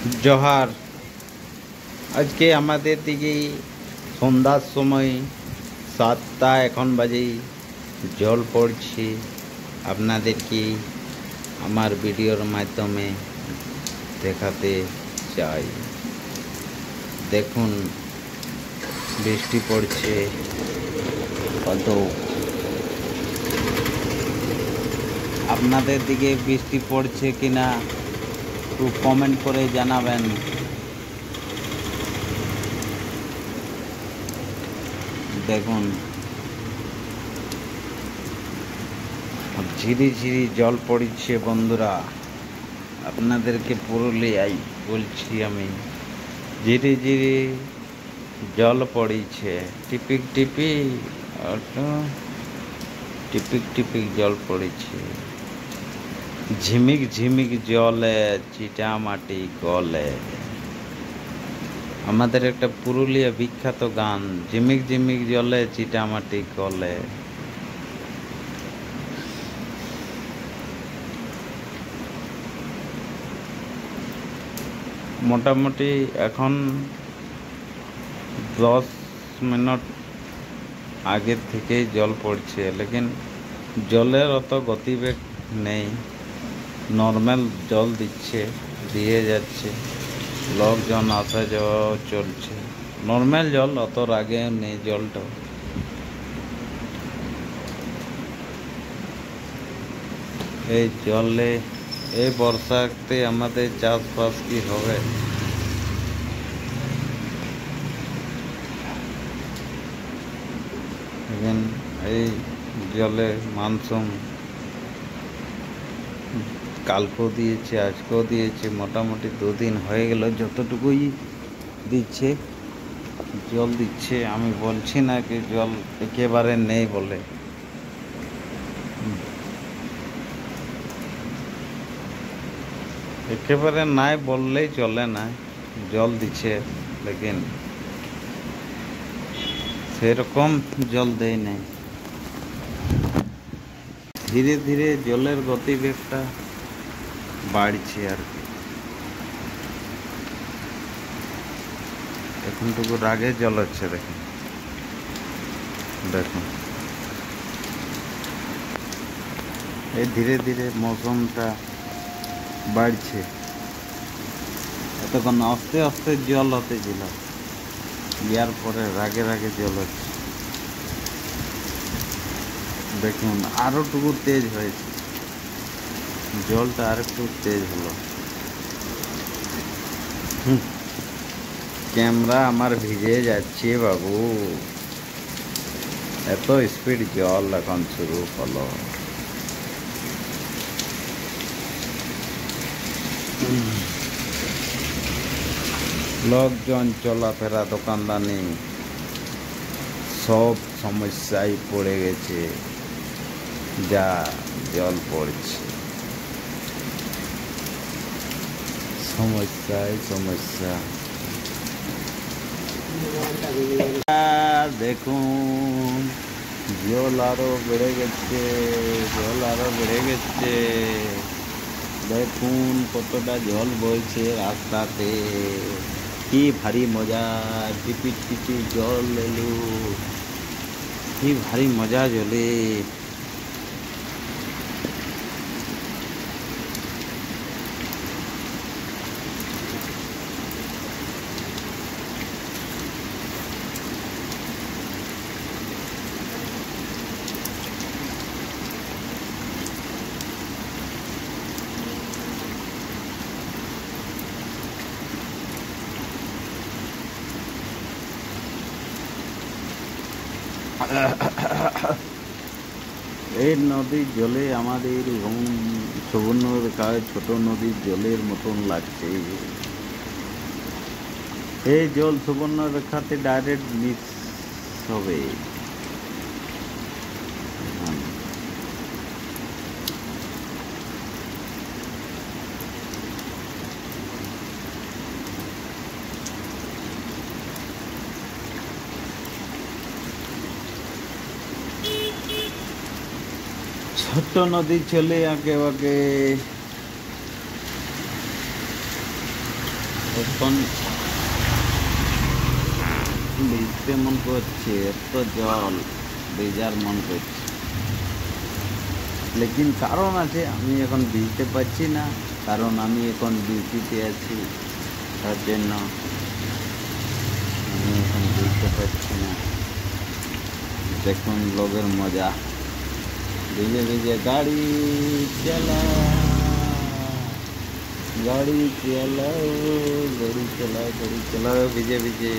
জোহার। আজকে আমাদের দিকে সন্ধ্যার সময় 7টা এখন বাজে, জল পড়ছে। আপনাদেরকে আমার ভিডিওর মাধ্যমে দেখাতে চাই। দেখুন বৃষ্টি পড়ছে কত। আপনাদের দিকে বৃষ্টি পড়ছে কিনা একটু কমেন্ট করে জানাবেন। দেখুন ঝিরি ঝিরি জল পড়ছে বন্ধুরা। আপনাদেরকে পুরুলিয়ায় বলছি আমি, ঝিরি ঝিরি জল পড়ছে। টিপিক টিপিক টিপিক টিপিক জল পড়ছে। ঝিমিক ঝিমিক জলে চিটামাটি গলে। আমাদের একটা পুরুলিয়া বিখ্যাত গান, ঝিমিক ঝিমিক জলে চিটামাটি গলে। মোটামুটি এখন 10 মিনিট আগের থেকেই জল পড়ছে, লেকিন জলের অত গতিবেগ নেই। নর্মাল জল দিয়ে যাচ্ছে, লোকজন আসা যাওয়া চলছে। নর্মাল জল, অত রাগে নেই জলটা। এই জলে এই বর্ষাতে আমাদের চাষবাস কি হবে? এই জলে মানসুন কালকেও দিয়েছে, আজকেও দিয়েছে। মোটামুটি 2 দিন হয়ে গেল যতটুকুই দিচ্ছে, জল দিচ্ছে। আমি বলছি না কি জল একেবারে নেই বলে। একেবারে নাই বললেই চলে না, জল দিচ্ছে, লেকিন সেরকম জল দেয় নাই। ধীরে ধীরে জলের গতিবেগটা বাড়ছে আর কি। এখনটুকু রাগে জল হচ্ছে, দেখুন দেখুন। এই ধীরে ধীরে মৌসুমটা বাড়ছে। এতক্ষণ আস্তে আস্তে জল হতেছিল, ইয়ার পরে রাগে রাগে জল হচ্ছে। দেখুন আরো টুকু তেজ হয়েছে, জলটা আর একটু তেজ হলো। ক্যামেরা আমার ভিজে যাচ্ছে বাবু, এত স্পিড জল এখন শুরু হলো। লোকজন চলাফেরা, দোকানদানি সব সমস্যায় পড়ে গেছে, যা জল পড়ছে। সমস্যায় সমস্যা। দেখুন জল আরো বেড়ে গেছে, জল আরো বেড়ে গেছে। দেখুন কতটা জল বইছে রাস্তাতে, কি ভারী মজা। টিপি টিপি জল এলো, কি ভারী মজা জলে। এই নদীর জলে আমাদের সুবর্ণরেখায় ছোট নদীর জলের মতন লাগছে। এই জল সুবর্ণরেখাতে ডাইরেক্ট মিক্স হবে। ছোট্ট নদী চলে আঁকে বাঁকে। এখন ভিজতে মন করছে, এত জল ভেজার মন করছে, লেকিন কারণ আছে, আমি এখন ভিজতে পারছি না, কারণ আমি এখন ডিউটিতে আছি, তার জন্য আমি এখন ভিজতে পারছি না। দেখুন লোকের মজা, ভিজে ভিজে গাড়ি চালাও, গাড়ি চালাও, গাড়ি চালাও, গাড়ি চালাও ভিজে ভিজে।